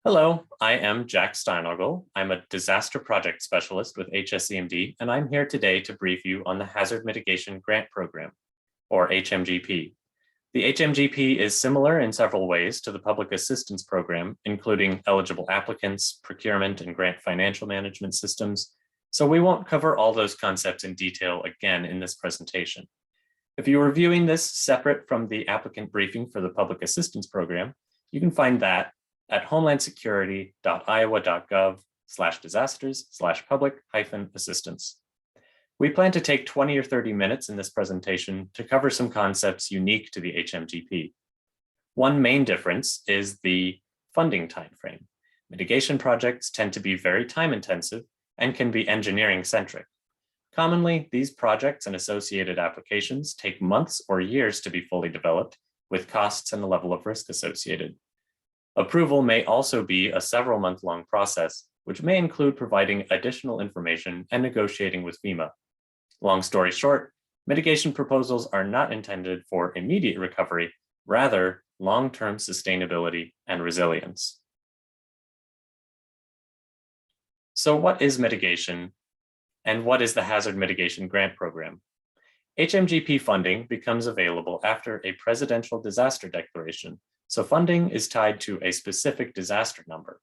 Hello, I am Jack Steinogle. I'm a disaster project specialist with HSCMD, and I'm here today to brief you on the Hazard Mitigation Grant Program, or HMGP. The HMGP is similar in several ways to the Public Assistance Program, including eligible applicants, procurement, and grant financial management systems, so we won't cover all those concepts in detail again in this presentation. If you are viewing this separate from the applicant briefing for the Public Assistance Program, you can find that at homelandsecurity.iowa.gov/disasters/public-assistance. We plan to take 20 or 30 minutes in this presentation to cover some concepts unique to the HMGP. One main difference is the funding timeframe. Mitigation projects tend to be very time-intensive and can be engineering-centric. Commonly, these projects and associated applications take months or years to be fully developed, with costs and a level of risk associated. Approval may also be a several-month-long process, which may include providing additional information and negotiating with FEMA. Long story short, mitigation proposals are not intended for immediate recovery, rather long-term sustainability and resilience. So what is mitigation, and what is the Hazard Mitigation Grant Program? HMGP funding becomes available after a presidential disaster declaration, so funding is tied to a specific disaster number.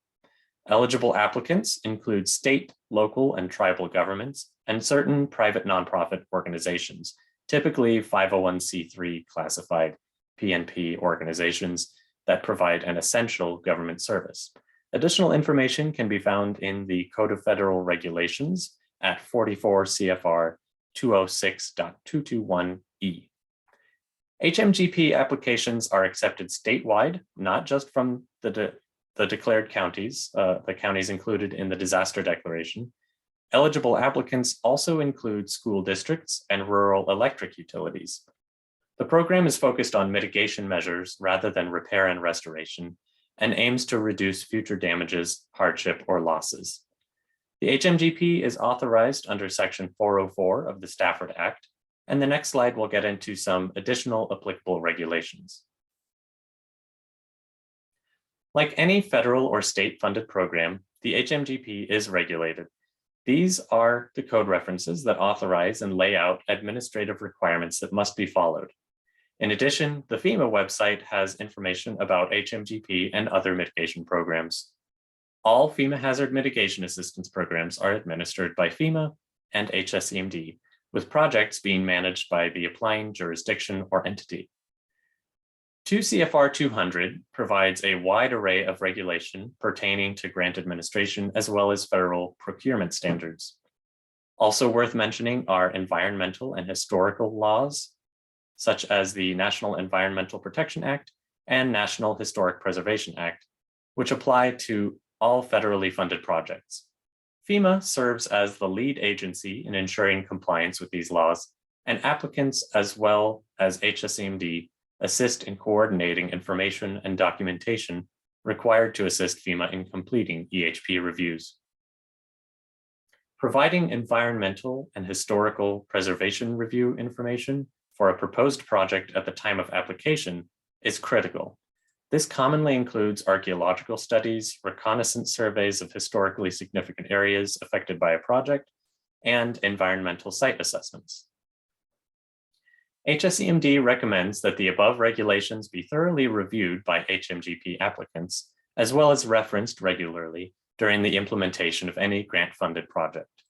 Eligible applicants include state, local, and tribal governments, and certain private nonprofit organizations, typically 501c3 classified PNP organizations that provide an essential government service. Additional information can be found in the Code of Federal Regulations at 44 CFR 206.221E. HMGP applications are accepted statewide, not just from the declared counties, the counties included in the disaster declaration. Eligible applicants also include school districts and rural electric utilities. The program is focused on mitigation measures rather than repair and restoration, and aims to reduce future damages, hardship, or losses. The HMGP is authorized under Section 404 of the Stafford Act, and the next slide will get into some additional applicable regulations. Like any federal or state-funded program, the HMGP is regulated. These are the code references that authorize and lay out administrative requirements that must be followed. In addition, the FEMA website has information about HMGP and other mitigation programs. All FEMA hazard mitigation assistance programs are administered by FEMA and HSCMD, with projects being managed by the applying jurisdiction or entity. 2 CFR 200 provides a wide array of regulation pertaining to grant administration as well as federal procurement standards. Also worth mentioning are environmental and historical laws, such as the National Environmental Protection Act and National Historic Preservation Act, which apply to all federally funded projects. FEMA serves as the lead agency in ensuring compliance with these laws, and applicants as well as HSCMD assist in coordinating information and documentation required to assist FEMA in completing EHP reviews. Providing environmental and historical preservation review information for a proposed project at the time of application is critical. This commonly includes archaeological studies, reconnaissance surveys of historically significant areas affected by a project, and environmental site assessments. HSCMD recommends that the above regulations be thoroughly reviewed by HMGP applicants, as well as referenced regularly during the implementation of any grant-funded project.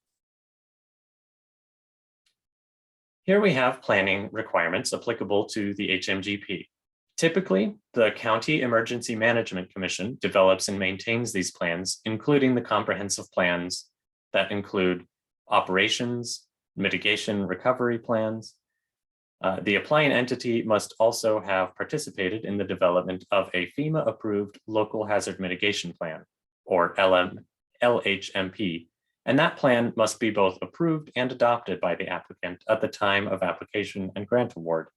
Here we have planning requirements applicable to the HMGP. Typically, the County Emergency Management Commission develops and maintains these plans, including the comprehensive plans that include operations, mitigation recovery plans. The applying entity must also have participated in the development of a FEMA-approved Local Hazard Mitigation Plan, or LHMP, and that plan must be both approved and adopted by the applicant at the time of application and grant award.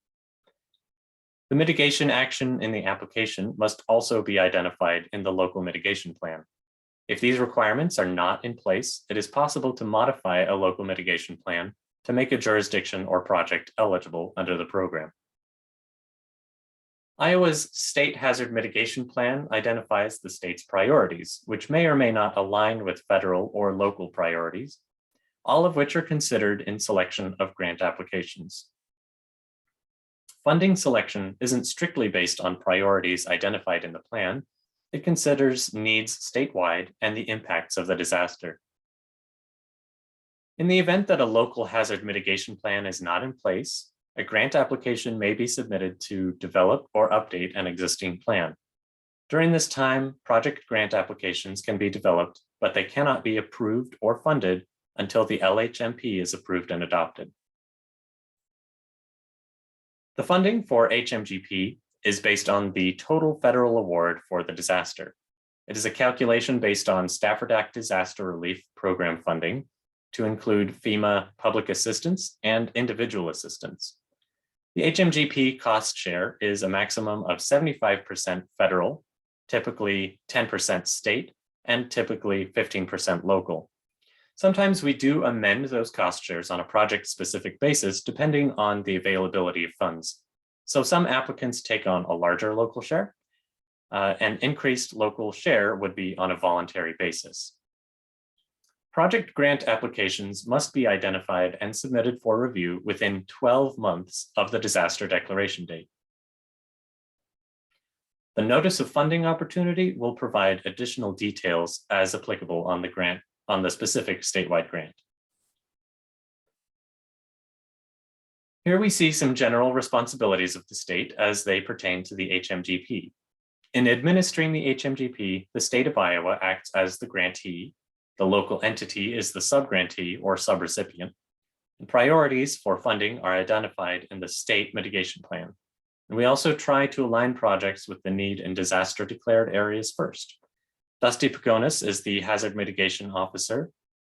The mitigation action in the application must also be identified in the local mitigation plan. If these requirements are not in place, it is possible to modify a local mitigation plan to make a jurisdiction or project eligible under the program. Iowa's State Hazard Mitigation Plan identifies the state's priorities, which may or may not align with federal or local priorities, all of which are considered in selection of grant applications. Funding selection isn't strictly based on priorities identified in the plan. It considers needs statewide and the impacts of the disaster. In the event that a local hazard mitigation plan is not in place, a grant application may be submitted to develop or update an existing plan. During this time, project grant applications can be developed, but they cannot be approved or funded until the LHMP is approved and adopted. The funding for HMGP is based on the total federal award for the disaster. It is a calculation based on Stafford Act disaster relief program funding to include FEMA public assistance and individual assistance. The HMGP cost share is a maximum of 75% federal, typically 10% state, and typically 15% local. Sometimes we do amend those cost shares on a project-specific basis depending on the availability of funds. So some applicants take on a larger local share. An increased local share would be on a voluntary basis. Project grant applications must be identified and submitted for review within 12 months of the disaster declaration date. The notice of funding opportunity will provide additional details as applicable on the specific statewide grant. Here we see some general responsibilities of the state as they pertain to the HMGP. In administering the HMGP, the state of Iowa acts as the grantee. The local entity is the subgrantee or subrecipient. And priorities for funding are identified in the state mitigation plan. And we also try to align projects with the need in disaster declared areas first. Dusty Pagonis is the hazard mitigation officer.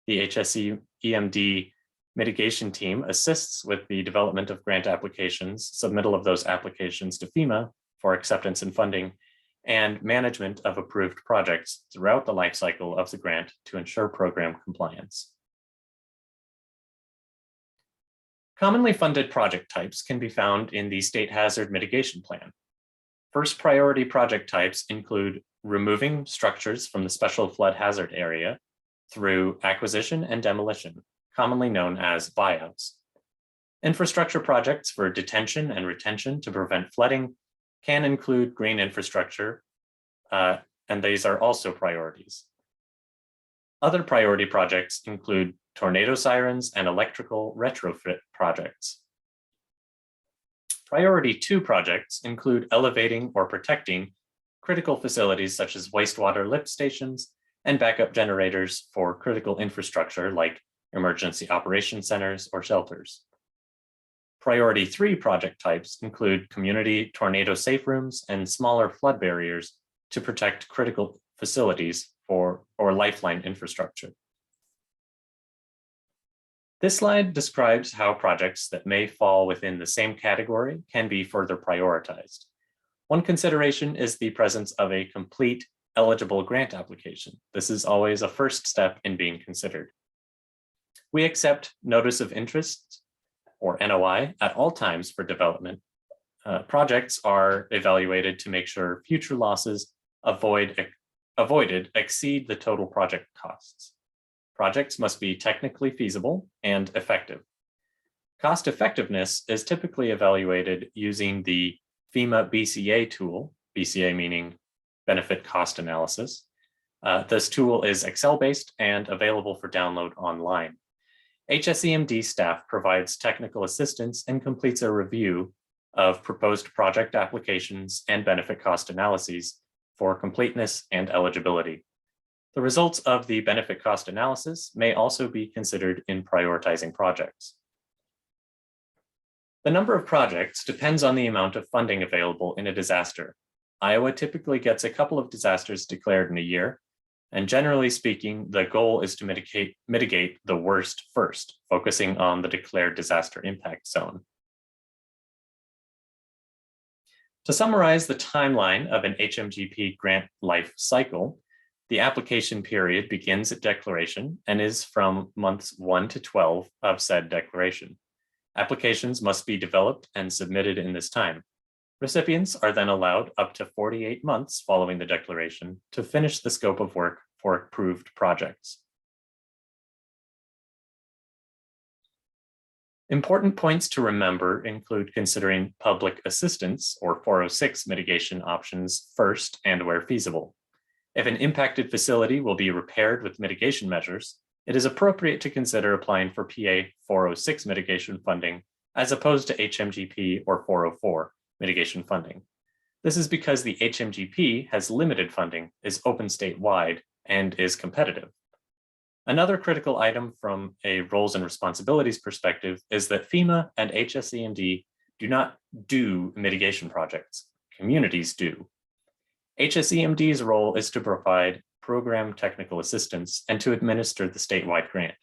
The HSE EMD mitigation team assists with the development of grant applications, submittal of those applications to FEMA for acceptance and funding, and management of approved projects throughout the life cycle of the grant to ensure program compliance. Commonly funded project types can be found in the State Hazard Mitigation Plan. First priority project types include removing structures from the special flood hazard area through acquisition and demolition, commonly known as buyouts. Infrastructure projects for detention and retention to prevent flooding can include green infrastructure, and these are also priorities. Other priority projects include tornado sirens and electrical retrofit projects. Priority 2 projects include elevating or protecting critical facilities such as wastewater lift stations and backup generators for critical infrastructure like emergency operation centers or shelters. Priority 3 project types include community tornado safe rooms and smaller flood barriers to protect critical facilities or lifeline infrastructure. This slide describes how projects that may fall within the same category can be further prioritized. One consideration is the presence of a complete eligible grant application. This is always a first step in being considered. We accept notice of interest or NOI at all times for development. Projects are evaluated to make sure future losses avoided exceed the total project costs. Projects must be technically feasible and effective. Cost effectiveness is typically evaluated using the FEMA BCA tool, BCA meaning benefit cost analysis. This tool is Excel-based and available for download online. HSEMD staff provides technical assistance and completes a review of proposed project applications and benefit cost analyses for completeness and eligibility. The results of the benefit cost analysis may also be considered in prioritizing projects. The number of projects depends on the amount of funding available in a disaster. Iowa typically gets a couple of disasters declared in a year, and generally speaking, the goal is to mitigate the worst first, focusing on the declared disaster impact zone. To summarize the timeline of an HMGP grant life cycle, the application period begins at declaration and is from months 1 to 12 of said declaration. Applications must be developed and submitted in this time. Recipients are then allowed up to 48 months following the declaration to finish the scope of work for approved projects. Important points to remember include considering public assistance or 406 mitigation options first and where feasible. If an impacted facility will be repaired with mitigation measures, it is appropriate to consider applying for PA 406 mitigation funding as opposed to HMGP or 404 mitigation funding. This is because the HMGP has limited funding, is open statewide, and is competitive. Another critical item from a roles and responsibilities perspective is that FEMA and HSEMD do not do mitigation projects. Communities do. HSEMD's role is to provide program technical assistance and to administer the statewide grant.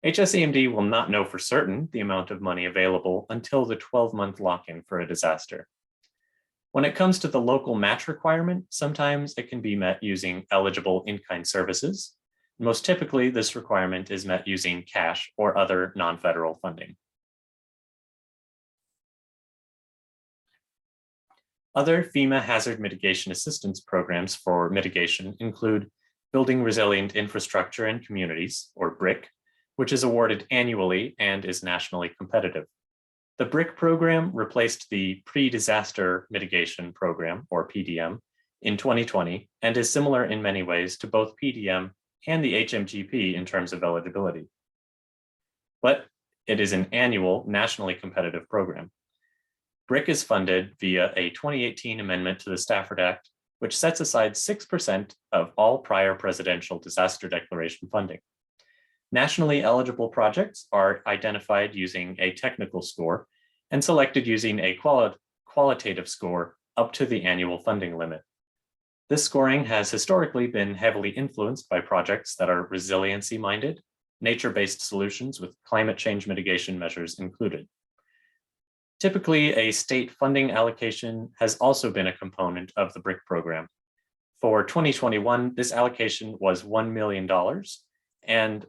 HSEMD will not know for certain the amount of money available until the 12-month lock-in for a disaster. When it comes to the local match requirement, sometimes it can be met using eligible in-kind services. Most typically, this requirement is met using cash or other non-federal funding. Other FEMA hazard mitigation assistance programs for mitigation include Building Resilient Infrastructure and Communities, or BRIC, which is awarded annually and is nationally competitive. The BRIC program replaced the Pre-Disaster Mitigation Program, or PDM, in 2020 and is similar in many ways to both PDM and the HMGP in terms of eligibility. But it is an annual, nationally competitive program. BRIC is funded via a 2018 amendment to the Stafford Act, which sets aside 6% of all prior presidential disaster declaration funding. Nationally eligible projects are identified using a technical score and selected using a qualitative score up to the annual funding limit. This scoring has historically been heavily influenced by projects that are resiliency-minded, nature-based solutions with climate change mitigation measures included. Typically, a state funding allocation has also been a component of the BRIC program. For 2021, this allocation was $1 million, and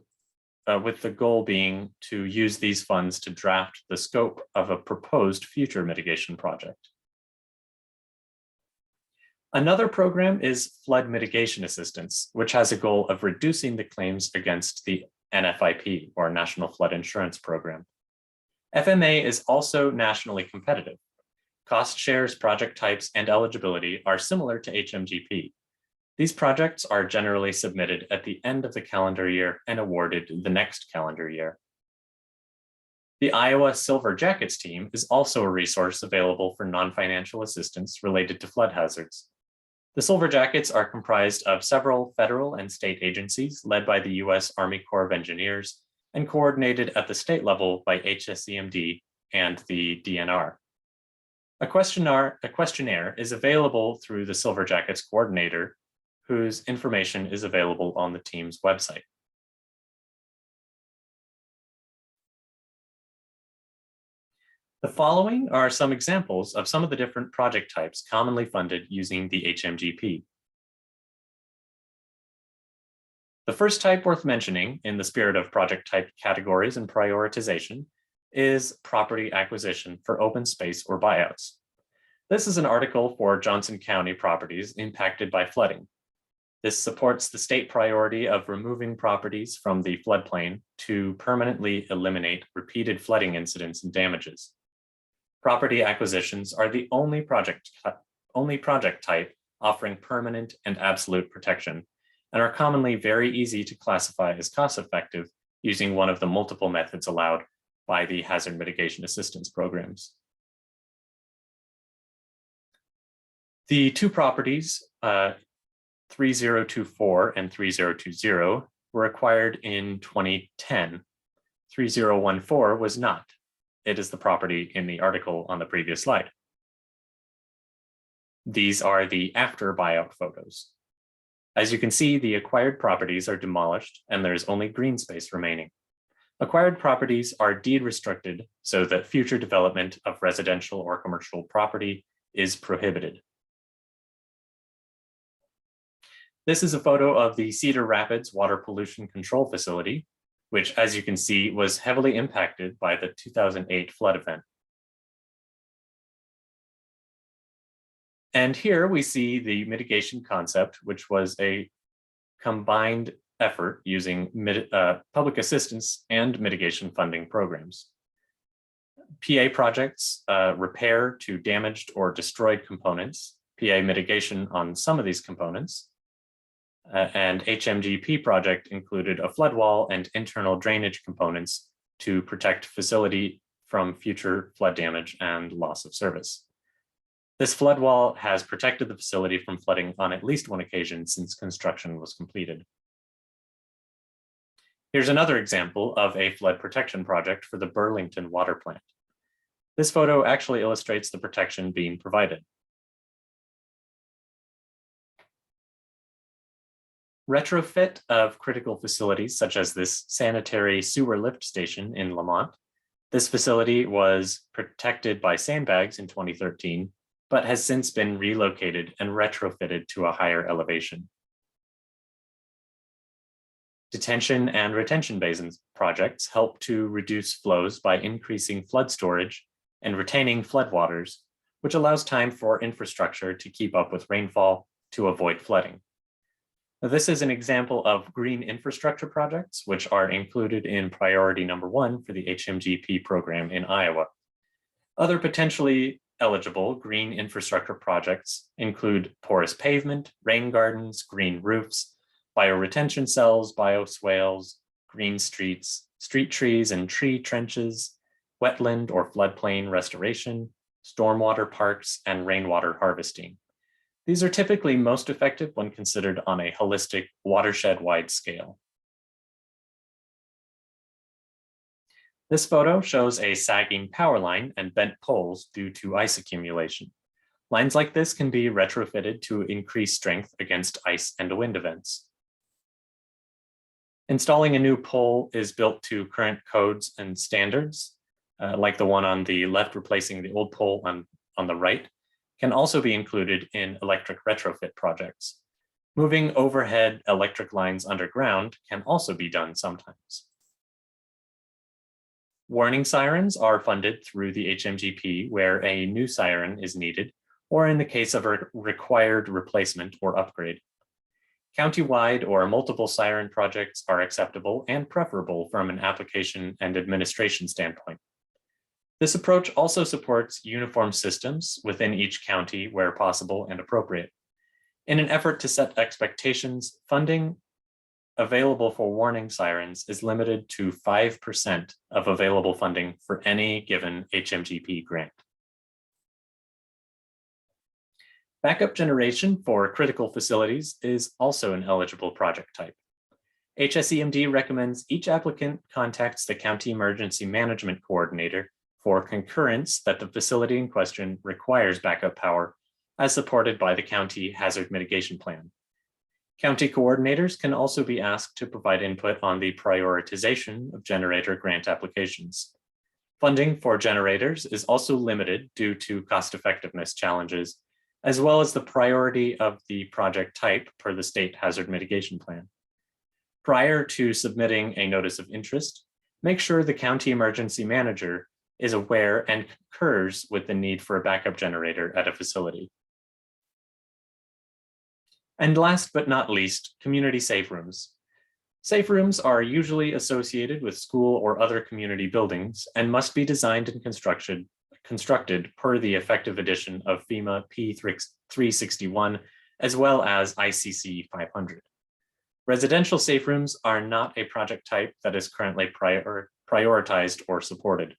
with the goal being to use these funds to draft the scope of a proposed future mitigation project. Another program is flood mitigation assistance, which has a goal of reducing the claims against the NFIP, or National Flood Insurance Program. FMA is also nationally competitive. Cost shares, project types, and eligibility are similar to HMGP. These projects are generally submitted at the end of the calendar year and awarded the next calendar year. The Iowa Silver Jackets team is also a resource available for non-financial assistance related to flood hazards. The Silver Jackets are comprised of several federal and state agencies led by the U.S. Army Corps of Engineers and coordinated at the state level by HSEMD and the DNR. A questionnaire is available through the Silver Jackets coordinator, whose information is available on the team's website. The following are some examples of some of the different project types commonly funded using the HMGP. The first type worth mentioning in the spirit of project type categories and prioritization is property acquisition for open space or buyouts. This is an article for Johnson County properties impacted by flooding. This supports the state priority of removing properties from the floodplain to permanently eliminate repeated flooding incidents and damages. Property acquisitions are the only project type offering permanent and absolute protection, and are commonly very easy to classify as cost-effective using one of the multiple methods allowed by the hazard mitigation assistance programs. The two properties, 3024 and 3020, were acquired in 2010. 3014 was not. It is the property in the article on the previous slide. These are the after buyout photos. As you can see, the acquired properties are demolished and there's only green space remaining. Acquired properties are deed restricted so that future development of residential or commercial property is prohibited. This is a photo of the Cedar Rapids Water Pollution Control Facility, which, as you can see, was heavily impacted by the 2008 flood event. And here we see the mitigation concept, which was a combined effort using public assistance and mitigation funding programs. PA projects repair to damaged or destroyed components, PA mitigation on some of these components, and HMGP project included a flood wall and internal drainage components to protect facility from future flood damage and loss of service. This flood wall has protected the facility from flooding on at least one occasion since construction was completed. Here's another example of a flood protection project for the Burlington water plant. This photo actually illustrates the protection being provided. Retrofit of critical facilities, such as this sanitary sewer lift station in Lamont. This facility was protected by sandbags in 2013, but has since been relocated and retrofitted to a higher elevation. Detention and retention basins projects help to reduce flows by increasing flood storage and retaining floodwaters, which allows time for infrastructure to keep up with rainfall to avoid flooding. Now, this is an example of green infrastructure projects, which are included in priority number 1 for the HMGP program in Iowa. Other potentially eligible green infrastructure projects include porous pavement, rain gardens, green roofs, bioretention cells, bioswales, green streets, street trees and tree trenches, wetland or floodplain restoration, stormwater parks, and rainwater harvesting. These are typically most effective when considered on a holistic watershed-wide scale. This photo shows a sagging power line and bent poles due to ice accumulation. Lines like this can be retrofitted to increase strength against ice and wind events. Installing a new pole is built to current codes and standards, like the one on the left replacing the old pole on the right, can also be included in electric retrofit projects. Moving overhead electric lines underground can also be done sometimes. Warning sirens are funded through the HMGP where a new siren is needed, or in the case of a required replacement or upgrade. Countywide or multiple siren projects are acceptable and preferable from an application and administration standpoint. This approach also supports uniform systems within each county where possible and appropriate. In an effort to set expectations, funding available for warning sirens is limited to 5% of available funding for any given HMGP grant. Backup generation for critical facilities is also an eligible project type. HSEMD recommends each applicant contacts the County Emergency Management Coordinator for concurrence that the facility in question requires backup power as supported by the County Hazard Mitigation Plan. County coordinators can also be asked to provide input on the prioritization of generator grant applications. Funding for generators is also limited due to cost-effectiveness challenges, as well as the priority of the project type per the State Hazard Mitigation Plan. Prior to submitting a notice of interest, make sure the county emergency manager is aware and concurs with the need for a backup generator at a facility. And last but not least, community safe rooms. Safe rooms are usually associated with school or other community buildings and must be designed and constructed per the effective edition of FEMA P361, as well as ICC 500. Residential safe rooms are not a project type that is currently prioritized or supported.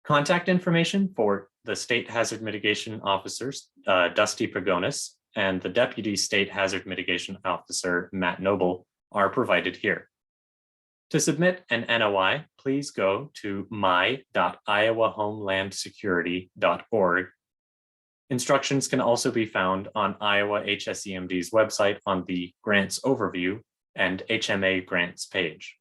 Contact information for the State Hazard Mitigation Officers, Dusty Pagonis, and the Deputy State Hazard Mitigation Officer, Matt Noble, are provided here. To submit an NOI, please go to my.iowahomelandsecurity.org. Instructions can also be found on Iowa HSEMD's website on the Grants Overview and HMA Grants page.